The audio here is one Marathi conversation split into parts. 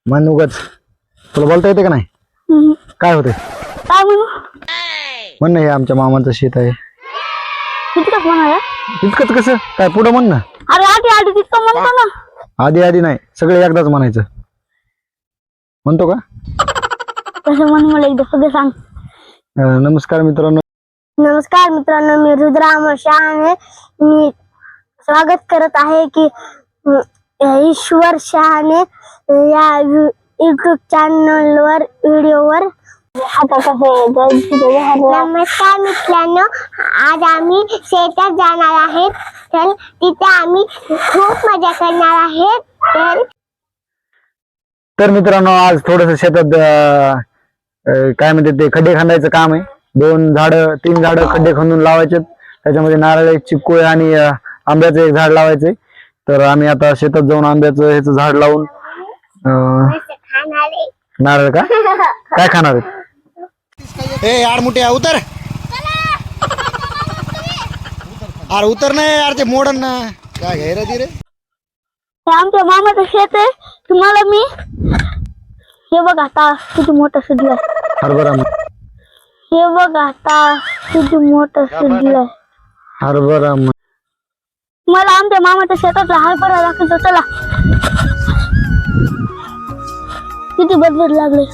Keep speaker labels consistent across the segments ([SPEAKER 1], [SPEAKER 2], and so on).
[SPEAKER 1] मन उगाच तुला बोलता येते का नाही? काय होते?
[SPEAKER 2] काय म्हणू?
[SPEAKER 1] म्हण ना, हे आमच्या मामाचं शेत आहे.
[SPEAKER 2] तितकंच म्हणाला.
[SPEAKER 1] तितकंच कसं काय पुढं म्हण ना.
[SPEAKER 2] अरे आधी आधी तितकं म्हणतो ना.
[SPEAKER 1] आधी आधी नाही, सगळे एकदाच म्हणायचं. म्हणतो का?
[SPEAKER 2] तसं म्हण, मला एकदा सगळं सांग.
[SPEAKER 1] नमस्कार मित्रांनो.
[SPEAKER 2] नमस्कार मित्रांनो, मी रुद्राम शहाणे. मी स्वागत करत आहे की ईश्वर शहाणे या युट्यूब चॅनलवर व्हिडिओवर. नमस्कार मित्रांनो, आज आम्ही शेतात जाणार आहे. तर तिथे आम्ही खूप मजा करणार आहे.
[SPEAKER 1] तर मित्रांनो, आज थोडस शेतात काय म्हणते ते खड्डे खांदायचं काम आहे. 3 झाडं खड्डे खंदून लावायचे. त्याच्यामध्ये नारळ, चिक्कू आणि आंब्याचं एक झाड लावायचे. तर आम्ही आता शेतात जाऊन आंब्याचं ह्याचं झाड लावून नारळ का काय खाणार आहे? ए यार मुठे उतर. अरे उतर नाही यार, ते मोडन ना. काय घ्यायला ती रे?
[SPEAKER 2] आमच्या मामाचं शेत आहे. तुम्हाला मी हे बघ आता किती मोठं सुजलंय.
[SPEAKER 1] हरभरा.
[SPEAKER 2] हे बघ आता किती मोठं सुजलंय.
[SPEAKER 1] हरभरा.
[SPEAKER 2] मला आमच्या मामाच्या शेतातला हरभरा दाखवतो. चला, किती बदबद लागले.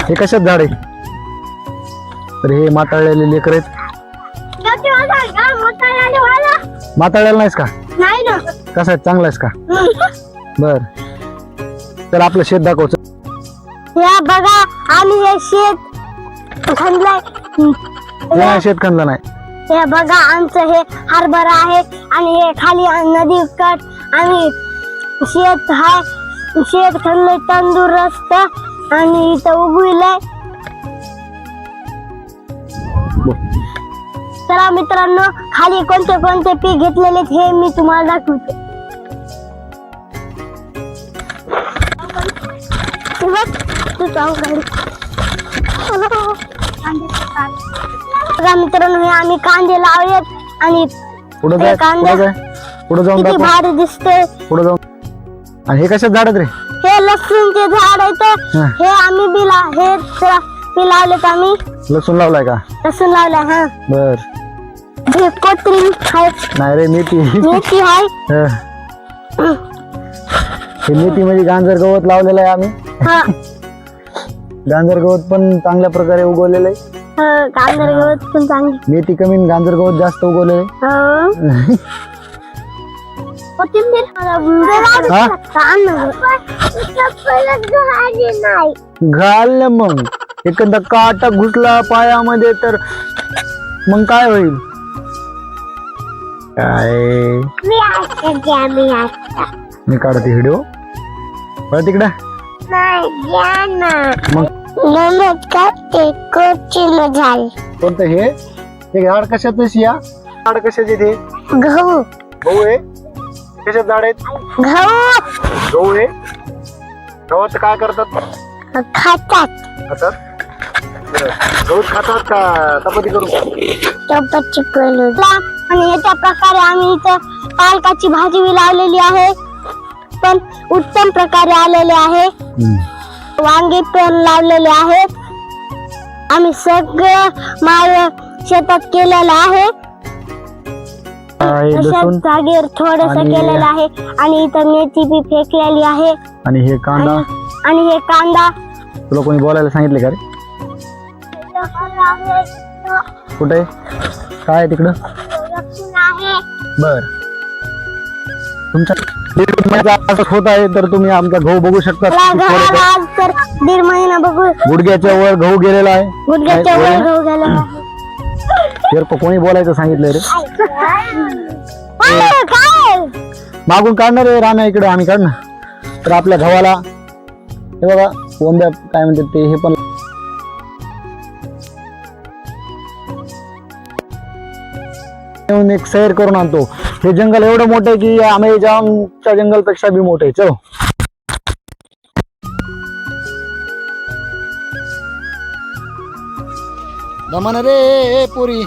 [SPEAKER 1] हे कशात झाड आहे? तर हे माताळलेले लेकर आहेत. माताळलेला नाहीस का?
[SPEAKER 2] नाही ना.
[SPEAKER 1] कसा आहे, चांगला आहेस का? बर, तर आपलं शेत दाखव.
[SPEAKER 2] या बघा, आम्ही हे शेत खणलंय.
[SPEAKER 1] शेत खणलं नाही.
[SPEAKER 2] हे बघा, आमचं हे हरभरा आहे आणि हे खाली नदी कट आम्ही शेत हाय. शेत खणलंय तंदुरुस्त आणि इथं उगविलंय. चला मित्रांनो, खाली कोणते कोणते पीक घेतलेले हे मी तुम्हाला दाखवतो. बघा मित्रांनो, हे आम्ही कांदे लावलेत आणि
[SPEAKER 1] पुढे
[SPEAKER 2] कांदे
[SPEAKER 1] जाऊन
[SPEAKER 2] किती भारी दिसते.
[SPEAKER 1] पुढे जाऊन. आणि हे कशात झाड रे?
[SPEAKER 2] हे लसूणचे झाड आहे. हे आम्ही हे लावलेत. आम्ही
[SPEAKER 1] लसूण लावलाय का?
[SPEAKER 2] लसूण लावलाय. हा
[SPEAKER 1] बर.
[SPEAKER 2] हे कोथिंबीर आहे.
[SPEAKER 1] नाही रे, मेथी.
[SPEAKER 2] मेथी आहे.
[SPEAKER 1] हे मेथी म्हणजे गांजर गवत लावलेलं आहे आम्ही.
[SPEAKER 2] हा,
[SPEAKER 1] गांजर गवत पण चांगल्या प्रकारे उगवलेलं आहे.
[SPEAKER 2] गांजर गवत पण चांगली.
[SPEAKER 1] मेथी कमी, गांजर गवत जास्त उगवलेलं आहे.
[SPEAKER 2] कोथिंबीर
[SPEAKER 1] घाल ना मग. एखादा काटा घुसला पायामध्ये तर मग काय होईल? काय मी काढते व्हिडिओ तिकडे. कोणतं हे झाड कशात? या झाड कशाचे? ते
[SPEAKER 2] गहू.
[SPEAKER 1] गहू आहे. कशात झाड आहेत? गहू आहे. गव्हात काय करतात?
[SPEAKER 2] खातात.
[SPEAKER 1] गहू खातात का चपाती करून?
[SPEAKER 2] आणि याच्या प्रकारे आम्ही इथं पालकाची भाजी लावलेली आहे, पण उत्तम प्रकारे आलेले आहे. वांगे पण लावलेले आहेत. आम्ही सगळं माळ शेतात केलेलं आहे. अशाच जागेवर थोडस केलेलं आहे. आणि इथं मेथी बी फेकलेली आहे.
[SPEAKER 1] आणि हे कांदा.
[SPEAKER 2] आणि हे कांदा.
[SPEAKER 1] तुला कोणी बोलायला सांगितले का रे? कुठे काय आहे तिकडं? बर, तुमच्या होत आहे तर तुम्ही आमचा गहू बघू शकता.
[SPEAKER 2] तर 1.5 महिना बघू.
[SPEAKER 1] गुडघ्याच्या वर गहू गेलेला आहे.
[SPEAKER 2] गुडघ्याच्या वर गहू गेलेला आहे.
[SPEAKER 1] कोणी बोलायचं सांगितलंय रे?
[SPEAKER 2] काय
[SPEAKER 1] मागून काढणार आहे राणा इकडे आम्ही काढणार. तर आपल्या गव्हाला हे बघा कोंब्या काय म्हणतात ते, हे पण एक सैर करून आणतो. हे जंगल एवढं मोठं आहे की अमेझॉनच्या जंगल पेक्षा बी मोठं आहे. चलो दमन रे पुरी.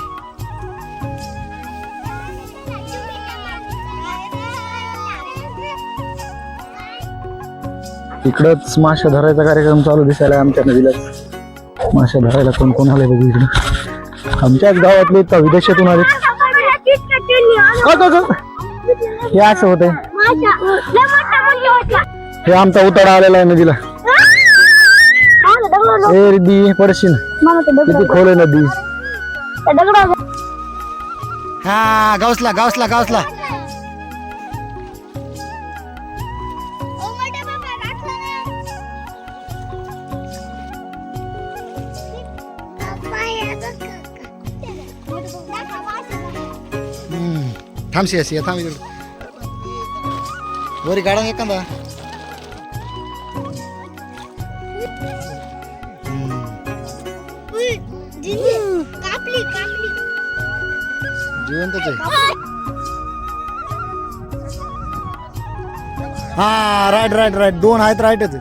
[SPEAKER 1] इकडंच मासे धरायचा कार्यक्रम चालू दिसायला आमच्या नदीला. मासे धरायला कोण कोण आले बघू इकडं. आमच्याच गावातले तर विदेशातून आले. हे असं होतंय. हे आमचा उतारा आलेला आहे नदीला. ए रिद्धी पडशील, किती खोल आहे नदी.
[SPEAKER 3] हा गावसला गावसला गावसला. थांबशी अशी थांब इकडे वरी गाडा एखादा. जिवंतच आहे. हा राईट राईट राईट. दोन आहेत राईटच.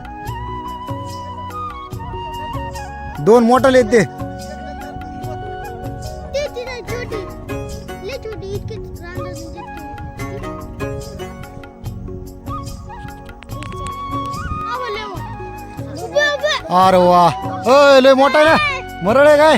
[SPEAKER 3] दोन मोठाले आहेत ते. अरे वा लय मोठा आहे ना. मरळ आहे काय.